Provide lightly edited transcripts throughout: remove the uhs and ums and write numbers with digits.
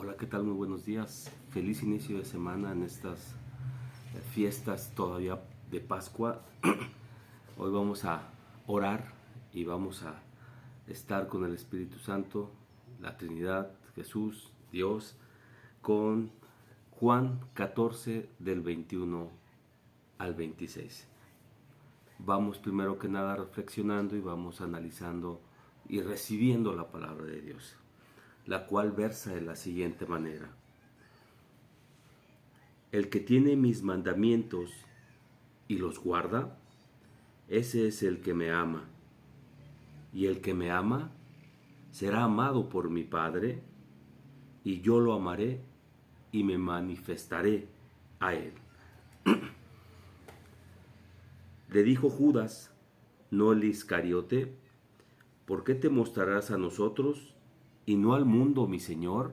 Hola, ¿qué tal? Muy buenos días. Feliz inicio de semana en estas fiestas todavía de Pascua. Hoy vamos a orar y vamos a estar con el Espíritu Santo, la Trinidad, Jesús, Dios, con Juan 14 del 21 al 26. Vamos primero que nada reflexionando y vamos analizando y recibiendo la palabra de Dios, la cual versa de la siguiente manera. El que tiene mis mandamientos y los guarda, ese es el que me ama. Y el que me ama será amado por mi Padre, y yo lo amaré y me manifestaré a él. Le dijo Judas, no el Iscariote, ¿por qué te mostrarás a nosotros y no al mundo, mi Señor?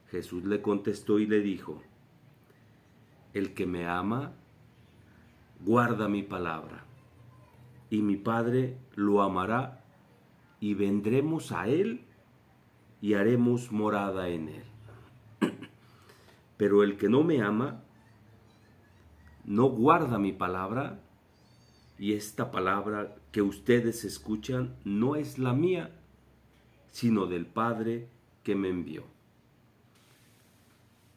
Jesús le contestó y le dijo, el que me ama, guarda mi palabra, y mi Padre lo amará, y vendremos a él y haremos morada en él. Pero el que no me ama, no guarda mi palabra, y esta palabra que ustedes escuchan no es la mía, sino del Padre que me envió.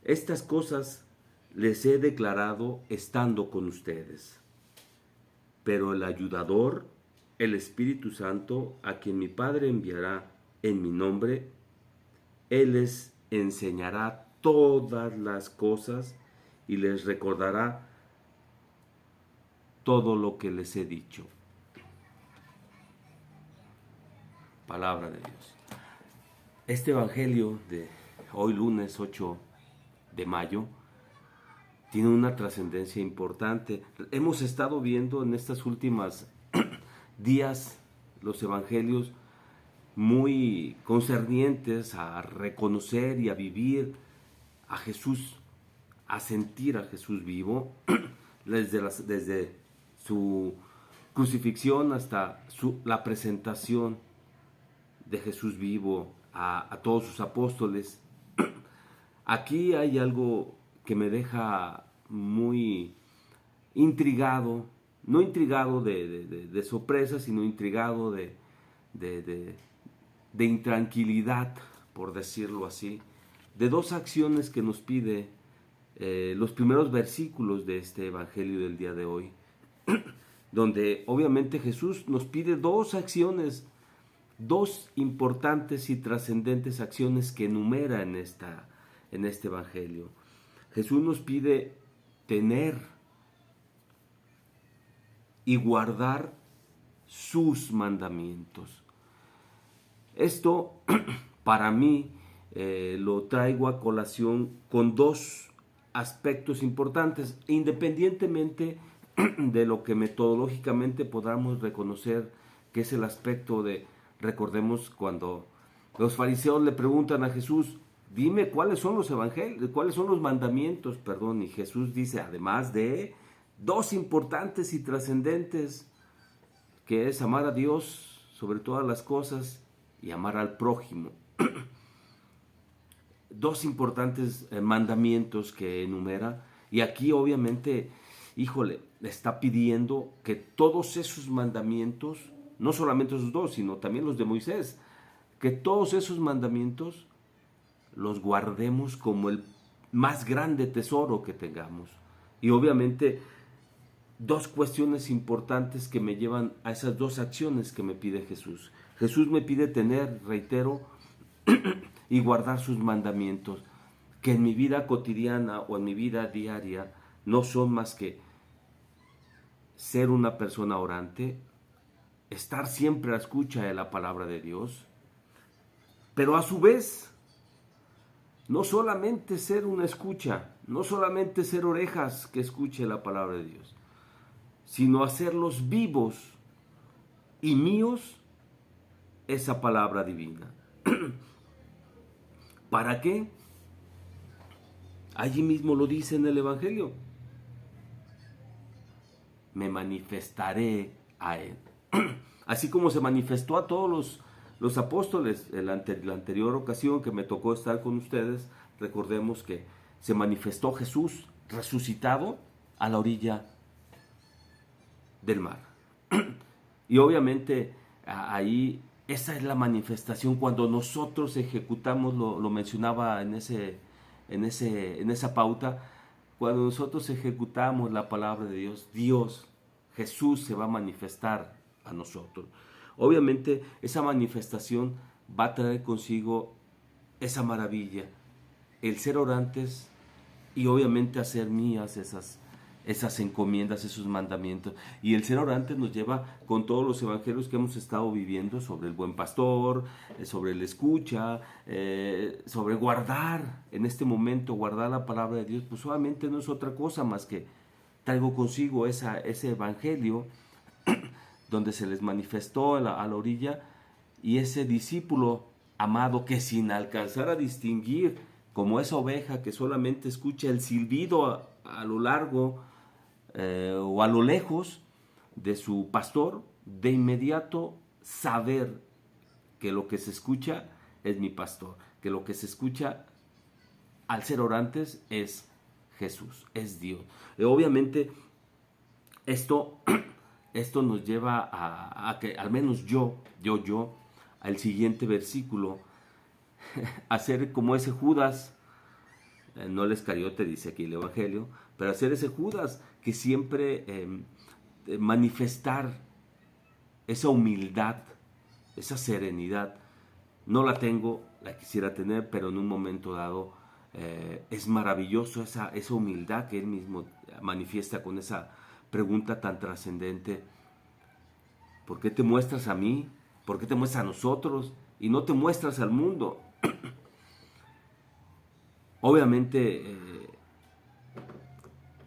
Estas cosas les he declarado estando con ustedes. Pero el ayudador, el Espíritu Santo, a quien mi Padre enviará en mi nombre, Él les enseñará todas las cosas y les recordará todo lo que les he dicho. Palabra de Dios. Este evangelio de hoy lunes 8 de mayo tiene una trascendencia importante. Hemos estado viendo en estas últimas días los evangelios muy concernientes a reconocer y a vivir a Jesús, a sentir a Jesús vivo, desde su crucifixión hasta la presentación de Jesús vivo a todos sus apóstoles. Aquí hay algo que me deja muy intrigado, no intrigado de sorpresa, sino intrigado de intranquilidad, por decirlo así, de dos acciones que nos pide los primeros versículos de este evangelio del día de hoy, donde obviamente Jesús nos pide dos acciones, dos importantes y trascendentes acciones que enumera en este evangelio. Jesús nos pide tener y guardar sus mandamientos. Esto para mí lo traigo a colación con dos aspectos importantes, independientemente de lo que metodológicamente podamos reconocer que es el aspecto de, recordemos cuando los fariseos le preguntan a Jesús, dime cuáles son los evangelios, cuáles son los mandamientos, perdón, y Jesús dice, además de dos importantes y trascendentes, que es amar a Dios sobre todas las cosas y amar al prójimo. Dos importantes mandamientos que enumera, y aquí obviamente, híjole, está pidiendo que todos esos mandamientos, no solamente esos dos, sino también los de Moisés, que todos esos mandamientos los guardemos como el más grande tesoro que tengamos. Y obviamente dos cuestiones importantes que me llevan a esas dos acciones que me pide Jesús. Jesús me pide tener, reitero, y guardar sus mandamientos, que en mi vida cotidiana o en mi vida diaria no son más que ser una persona orante, estar siempre a la escucha de la palabra de Dios, pero a su vez no solamente ser una escucha, no solamente ser orejas que escuche la palabra de Dios, sino hacerlos vivos y míos esa palabra divina. ¿Para qué? Allí mismo lo dice en el Evangelio. Me manifestaré a él. Así como se manifestó a todos Los apóstoles, la anterior ocasión que me tocó estar con ustedes, recordemos que se manifestó Jesús resucitado a la orilla del mar. Y obviamente ahí esa es la manifestación cuando nosotros ejecutamos, lo mencionaba en esa pauta, cuando nosotros ejecutamos la palabra de Dios, Jesús se va a manifestar a nosotros. Obviamente esa manifestación va a traer consigo esa maravilla, el ser orantes y obviamente hacer mías esas encomiendas, esos mandamientos. Y el ser orantes nos lleva con todos los evangelios que hemos estado viviendo sobre el buen pastor, sobre el escucha, sobre guardar en este momento, guardar la palabra de Dios, pues obviamente no es otra cosa más que traigo consigo ese evangelio donde se les manifestó a la orilla y ese discípulo amado que sin alcanzar a distinguir como esa oveja que solamente escucha el silbido a lo largo o a lo lejos de su pastor, de inmediato saber que lo que se escucha es mi pastor, que lo que se escucha al ser orantes es Jesús, es Dios. Obviamente esto nos lleva a que al menos yo, al siguiente versículo, hacer como ese Judas, no el Iscariote, dice aquí el Evangelio, pero hacer ese Judas que siempre manifestar esa humildad, esa serenidad. No la tengo, la quisiera tener, pero en un momento dado es maravilloso esa humildad que él mismo manifiesta con esa pregunta tan trascendente. ¿Por qué te muestras a mí? ¿Por qué te muestras a nosotros? Y no te muestras al mundo. Obviamente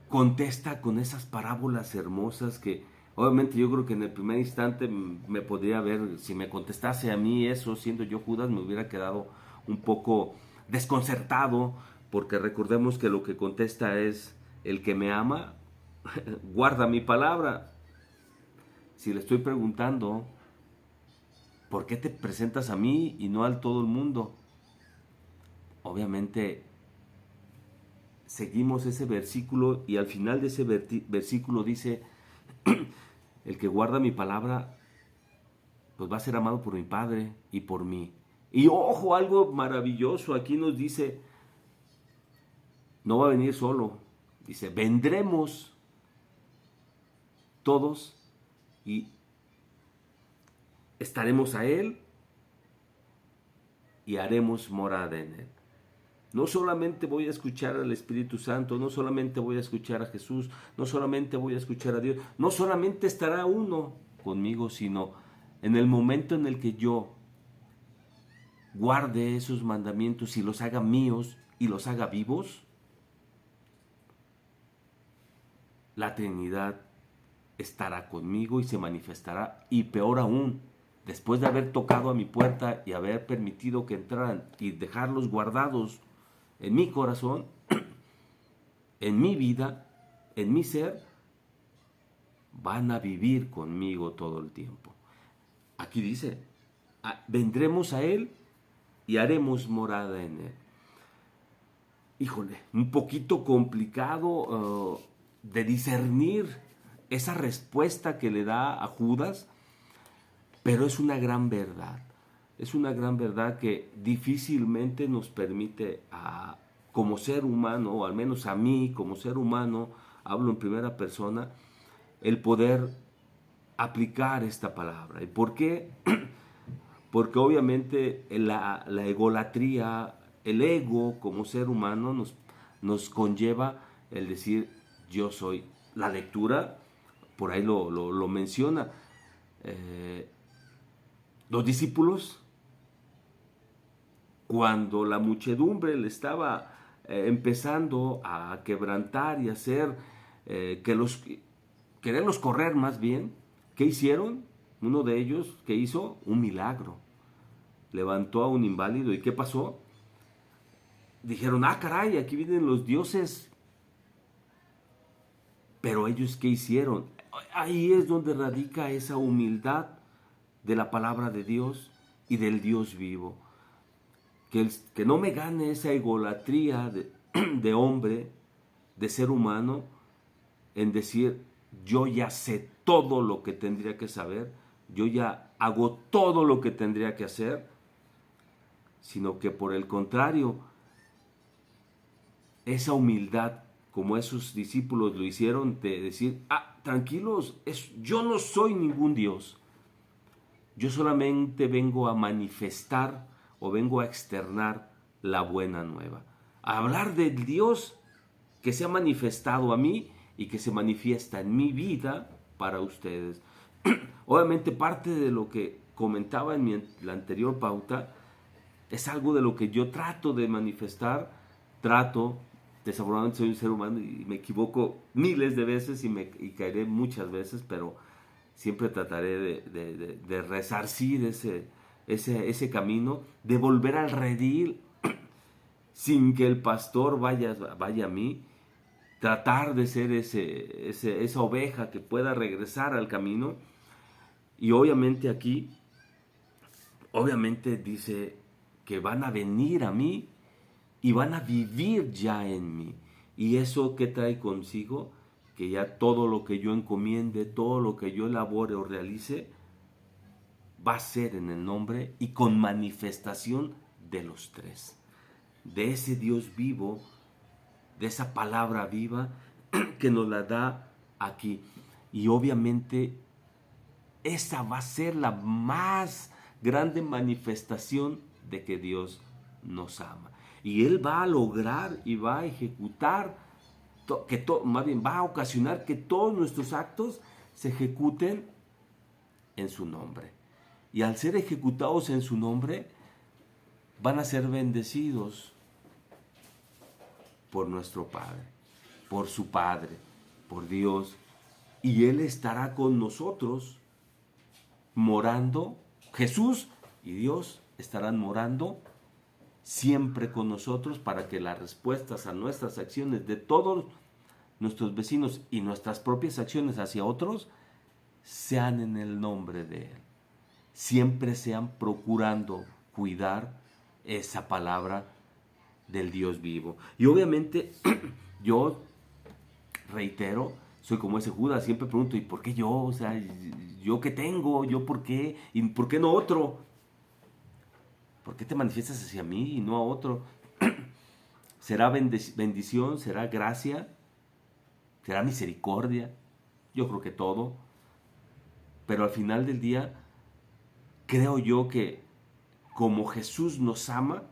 contesta con esas parábolas hermosas que obviamente yo creo que en el primer instante me podría ver, si me contestase a mí eso, siendo yo Judas, me hubiera quedado un poco desconcertado, porque recordemos que lo que contesta es: el que me ama, guarda mi palabra. Si le estoy preguntando, ¿por qué te presentas a mí y no al todo el mundo? Obviamente seguimos ese versículo y al final de ese versículo dice: el que guarda mi palabra, pues va a ser amado por mi Padre y por mí. Y ojo, algo maravilloso, aquí nos dice, no va a venir solo, dice, vendremos todos y estaremos a Él y haremos morada en Él. No solamente voy a escuchar al Espíritu Santo, no solamente voy a escuchar a Jesús, no solamente voy a escuchar a Dios, no solamente estará uno conmigo, sino en el momento en el que yo guarde esos mandamientos y los haga míos y los haga vivos, la Trinidad estará conmigo y se manifestará. Y peor aún, después de haber tocado a mi puerta y haber permitido que entraran y dejarlos guardados en mi corazón, en mi vida, en mi ser, van a vivir conmigo todo el tiempo. Aquí dice, vendremos a Él y haremos morada en Él. Híjole, un poquito complicado de discernir esa respuesta que le da a Judas, pero es una gran verdad. Es una gran verdad que difícilmente nos permite como ser humano, o al menos a mí como ser humano, hablo en primera persona, el poder aplicar esta palabra. ¿Y por qué? Porque obviamente la egolatría, el ego como ser humano nos conlleva el decir yo soy. La lectura, por ahí lo menciona. Los discípulos, cuando la muchedumbre le estaba empezando a quebrantar y hacer quererlos correr más bien, ¿qué hicieron? Uno de ellos, ¿qué hizo? Un milagro. Levantó a un inválido. ¿Y qué pasó? Dijeron, caray, aquí vienen los dioses. Pero ellos, ¿qué hicieron? Ahí es donde radica esa humildad de la palabra de Dios, y del Dios vivo. Que no me gane esa egolatría de hombre, de ser humano, en decir, yo ya sé todo lo que tendría que saber, yo ya hago todo lo que tendría que hacer, sino que por el contrario, esa humildad, como esos discípulos lo hicieron, de decir, tranquilos, yo no soy ningún Dios, yo solamente vengo a manifestar o vengo a externar la buena nueva, a hablar del Dios que se ha manifestado a mí y que se manifiesta en mi vida para ustedes. Obviamente parte de lo que comentaba en la anterior pauta es algo de lo que yo trato de manifestar, desafortunadamente soy un ser humano y me equivoco miles de veces y caeré muchas veces, pero siempre trataré de resarcir ese camino, de volver al redil sin que el pastor vaya a mí, tratar de ser esa oveja que pueda regresar al camino. Y obviamente aquí, obviamente dice que van a venir a mí y van a vivir ya en mí. ¿Y eso qué trae consigo? Que ya todo lo que yo encomiende, todo lo que yo elabore o realice, va a ser en el nombre y con manifestación de los tres. De ese Dios vivo, de esa palabra viva que nos la da aquí. Y obviamente esa va a ser la más grande manifestación de que Dios nos ama. Y Él va a lograr y va a ejecutar, más bien va a ocasionar que todos nuestros actos se ejecuten en su nombre. Y al ser ejecutados en su nombre, van a ser bendecidos por nuestro Padre, por su Padre, por Dios. Y Él estará con nosotros morando. Jesús y Dios estarán morando siempre con nosotros para que las respuestas a nuestras acciones de todos nuestros vecinos y nuestras propias acciones hacia otros sean en el nombre de Él. Siempre sean procurando cuidar esa palabra del Dios vivo. Y obviamente yo reitero, soy como ese Judas, siempre pregunto, ¿y por qué yo? O sea, ¿yo qué tengo? ¿Yo por qué? ¿Y por qué no otro? ¿Por qué te manifiestas hacia mí y no a otro? ¿Será bendición? ¿Será gracia? ¿Será misericordia? Yo creo que todo. Pero al final del día, creo yo que como Jesús nos ama,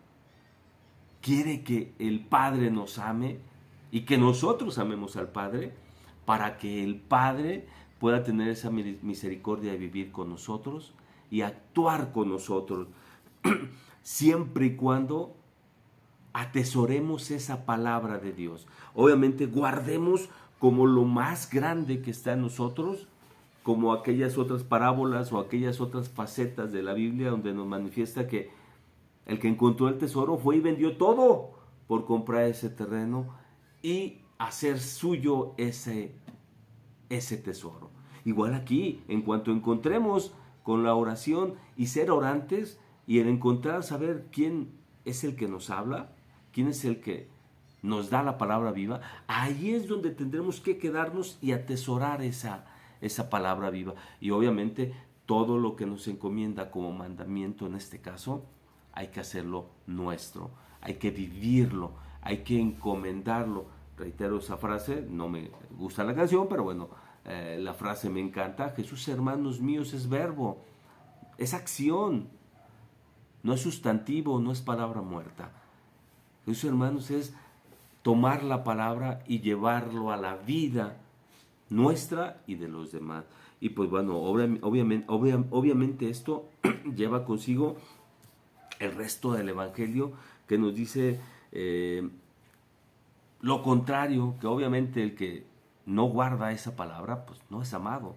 quiere que el Padre nos ame y que nosotros amemos al Padre para que el Padre pueda tener esa misericordia de vivir con nosotros y actuar con nosotros, siempre y cuando atesoremos esa palabra de Dios. Obviamente guardemos como lo más grande que está en nosotros, como aquellas otras parábolas o aquellas otras facetas de la Biblia donde nos manifiesta que el que encontró el tesoro fue y vendió todo por comprar ese terreno y hacer suyo ese tesoro. Igual aquí, en cuanto encontremos con la oración y ser orantes y el encontrar, saber quién es el que nos habla, quién es el que nos da la palabra viva, ahí es donde tendremos que quedarnos y atesorar esa palabra viva. Y obviamente todo lo que nos encomienda como mandamiento en este caso, hay que hacerlo nuestro, hay que vivirlo, hay que encomendarlo. Reitero esa frase, no me gusta la canción, pero bueno, la frase me encanta. Jesús, hermanos míos, es verbo, es acción, no es sustantivo, no es palabra muerta. Jesús, hermanos, es tomar la palabra y llevarlo a la vida nuestra y de los demás. Y pues bueno, obviamente esto lleva consigo el resto del Evangelio que nos dice lo contrario, que obviamente el que no guarda esa palabra, pues no es amado.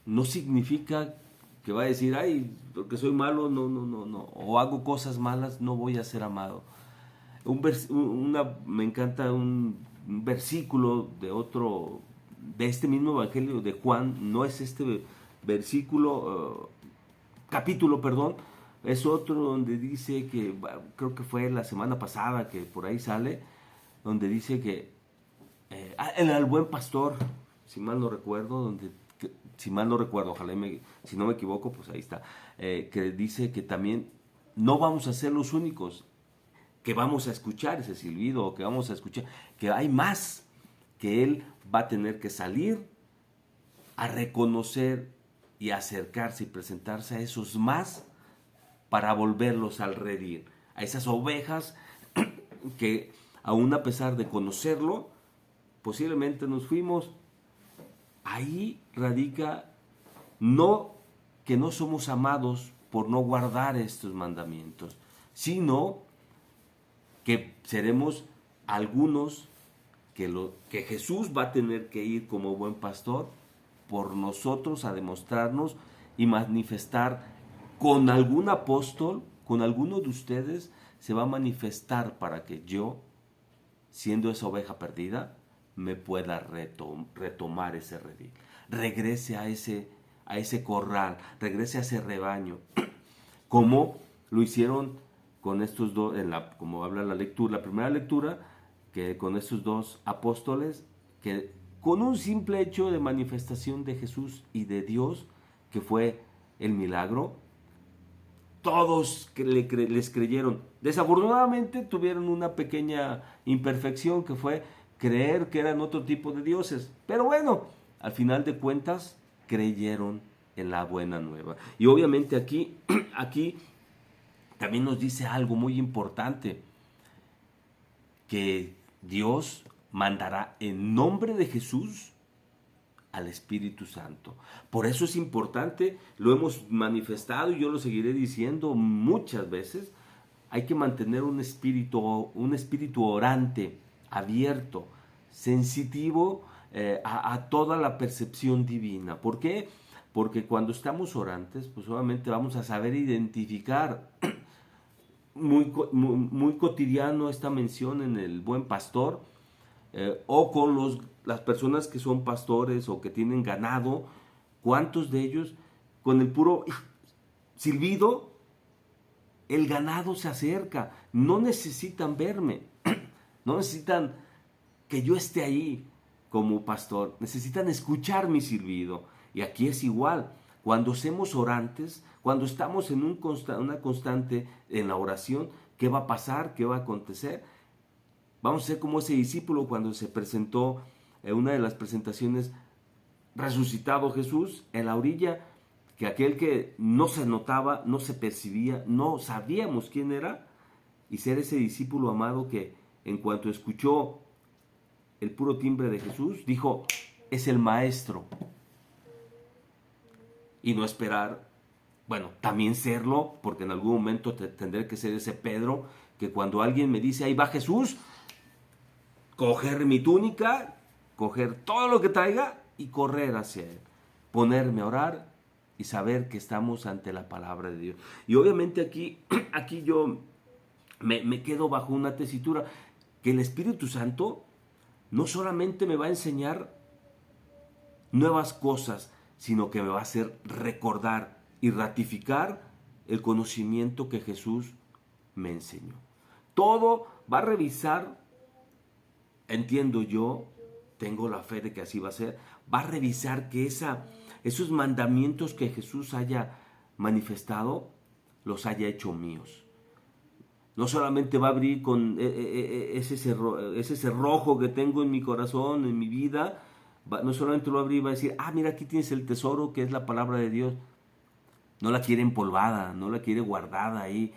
No significa que va a decir, ay, porque soy malo, no, o hago cosas malas, no voy a ser amado. Me encanta un versículo de este mismo Evangelio de Juan, no es este versículo, capítulo, perdón, Es otro donde dice que, creo que fue la semana pasada que por ahí sale, donde dice que el buen pastor, si mal no recuerdo, si mal no recuerdo, ojalá si no me equivoco, pues ahí está, que dice que también no vamos a ser los únicos que vamos a escuchar ese silbido, o que vamos a escuchar, que hay más, que él va a tener que salir a reconocer y acercarse y presentarse a esos más para volverlos al redil, a esas ovejas que aún a pesar de conocerlo, posiblemente nos fuimos. Ahí radica no que no somos amados por no guardar estos mandamientos, sino que seremos algunos que Jesús va a tener que ir como buen pastor por nosotros a demostrarnos y manifestar con algún apóstol, con alguno de ustedes, se va a manifestar para que yo, siendo esa oveja perdida, me pueda retomar ese redil, regrese a ese corral, regrese a ese rebaño, como lo hicieron con estos dos, como habla la lectura, la primera lectura, que con estos dos apóstoles, que con un simple hecho de manifestación de Jesús y de Dios, que fue el milagro, todos les creyeron. Desafortunadamente tuvieron una pequeña imperfección, que fue creer que eran otro tipo de dioses. Pero bueno, al final de cuentas creyeron en la buena nueva. Y obviamente aquí también nos dice algo muy importante, que Dios mandará en nombre de Jesús al Espíritu Santo. Por eso es importante, lo hemos manifestado y yo lo seguiré diciendo muchas veces, hay que mantener un espíritu orante, abierto, sensitivo a toda la percepción divina. ¿Por qué? Porque cuando estamos orantes, pues obviamente vamos a saber identificar. Muy cotidiano esta mención en el buen pastor, o con las personas que son pastores o que tienen ganado. ¿Cuántos de ellos con el puro silbido el ganado se acerca? No necesitan verme, no necesitan que yo esté ahí como pastor, necesitan escuchar mi silbido. Y aquí es igual, cuando somos orantes, cuando estamos en una constante en la oración, ¿qué va a pasar? ¿Qué va a acontecer? Vamos a ser como ese discípulo cuando se presentó en una de las presentaciones, resucitado Jesús en la orilla, que aquel que no se notaba, no se percibía, no sabíamos quién era, y ser ese discípulo amado que en cuanto escuchó el puro timbre de Jesús, dijo, es el maestro. Y no esperar, bueno, también serlo, porque en algún momento tendré que ser ese Pedro, que cuando alguien me dice, ahí va Jesús, coger mi túnica, coger todo lo que traiga y correr hacia él, ponerme a orar y saber que estamos ante la palabra de Dios. Y obviamente aquí yo me quedo bajo una tesitura, que el Espíritu Santo no solamente me va a enseñar nuevas cosas, sino que me va a hacer recordar y ratificar el conocimiento que Jesús me enseñó. Todo va a revisar, entiendo yo, tengo la fe de que así va a ser, va a revisar que esos mandamientos que Jesús haya manifestado, los haya hecho míos. No solamente va a abrir con ese cerrojo que tengo en mi corazón, en mi vida, no solamente lo va a abrir y va a decir, mira, aquí tienes el tesoro que es la palabra de Dios. No la quiere empolvada, no la quiere guardada ahí,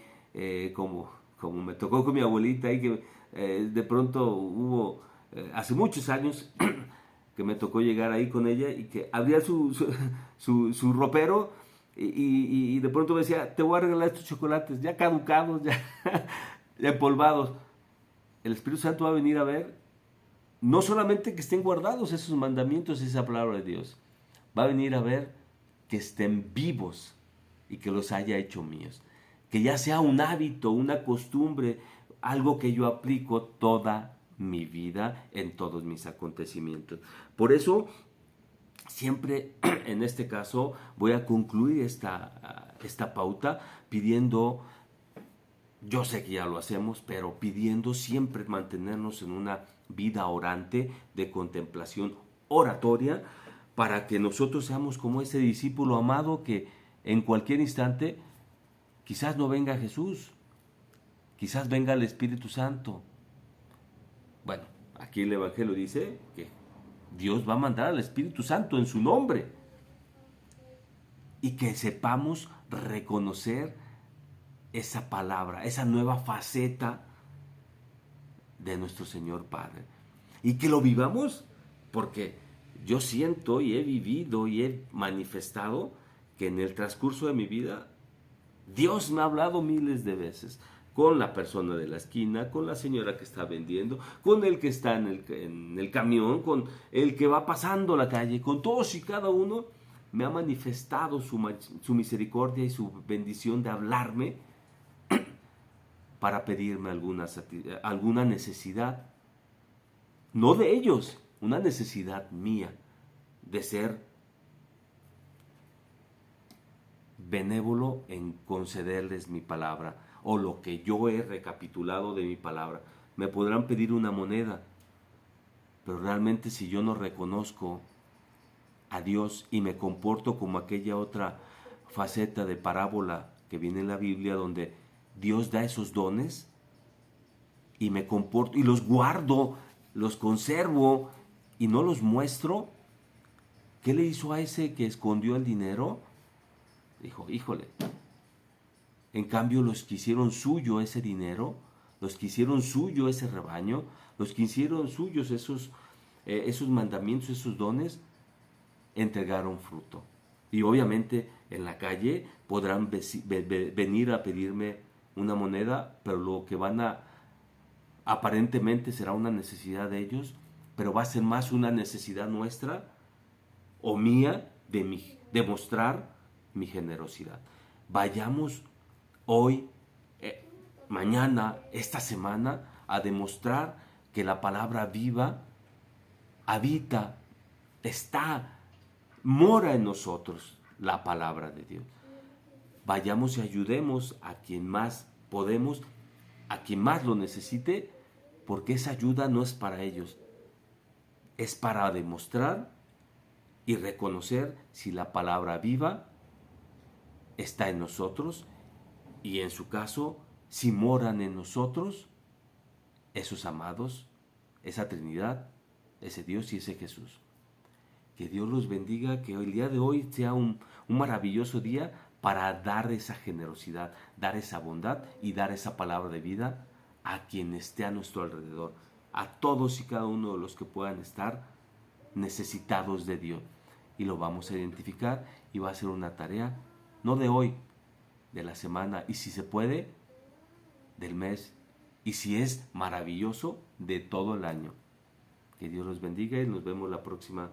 como me tocó con mi abuelita ahí, que de pronto hubo, hace muchos años, que me tocó llegar ahí con ella y que abría su ropero y de pronto me decía, te voy a regalar estos chocolates ya caducados, ya empolvados. El Espíritu Santo va a venir a ver, no solamente que estén guardados esos mandamientos, esa palabra de Dios, va a venir a ver que estén vivos y que los haya hecho míos. Que ya sea un hábito, una costumbre, algo que yo aplico toda mi vida en todos mis acontecimientos. Por eso, siempre en este caso, voy a concluir esta pauta pidiendo, yo sé que ya lo hacemos, pero pidiendo siempre mantenernos en una vida orante de contemplación oratoria para que nosotros seamos como ese discípulo amado que en cualquier instante quizás no venga Jesús, quizás venga el Espíritu Santo. Bueno, aquí el Evangelio dice que Dios va a mandar al Espíritu Santo en su nombre y que sepamos reconocer esa palabra, esa nueva faceta de nuestro Señor Padre. Y que lo vivamos, porque yo siento y he vivido y he manifestado que en el transcurso de mi vida Dios me ha hablado miles de veces, con la persona de la esquina, con la señora que está vendiendo, con el que está en el camión, con el que va pasando la calle, con todos y cada uno me ha manifestado su misericordia y su bendición de hablarme para pedirme alguna necesidad, no de ellos, una necesidad mía de ser benévolo en concederles mi palabra o lo que yo he recapitulado de mi palabra. Me podrán pedir una moneda, pero realmente si yo no reconozco a Dios y me comporto como aquella otra faceta de parábola que viene en la Biblia donde Dios da esos dones y me comporto y los guardo, los conservo y no los muestro, ¿qué le hizo a ese que escondió el dinero? Dijo, híjole, en cambio los que hicieron suyo ese dinero, los que hicieron suyo ese rebaño, los que hicieron suyos esos mandamientos, esos dones, entregaron fruto. Y obviamente en la calle podrán venir a pedirme una moneda, pero lo que aparentemente será una necesidad de ellos, pero va a ser más una necesidad nuestra o mía de mostrar mi generosidad. Vayamos hoy, mañana, esta semana, a demostrar que la palabra viva habita, mora en nosotros la palabra de Dios. Vayamos y ayudemos a quien más podemos, a quien más lo necesite, porque esa ayuda no es para ellos, es para demostrar y reconocer si la palabra viva está en nosotros y en su caso, si moran en nosotros esos amados, esa Trinidad, ese Dios y ese Jesús. Que Dios los bendiga, que el día de hoy sea un maravilloso día para dar esa generosidad, dar esa bondad y dar esa palabra de vida a quien esté a nuestro alrededor, a todos y cada uno de los que puedan estar necesitados de Dios. Y lo vamos a identificar y va a ser una tarea, no de hoy, de la semana, y si se puede, del mes, y si es maravilloso, de todo el año. Que Dios los bendiga y nos vemos la próxima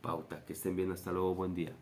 pauta. Que estén bien, hasta luego, buen día.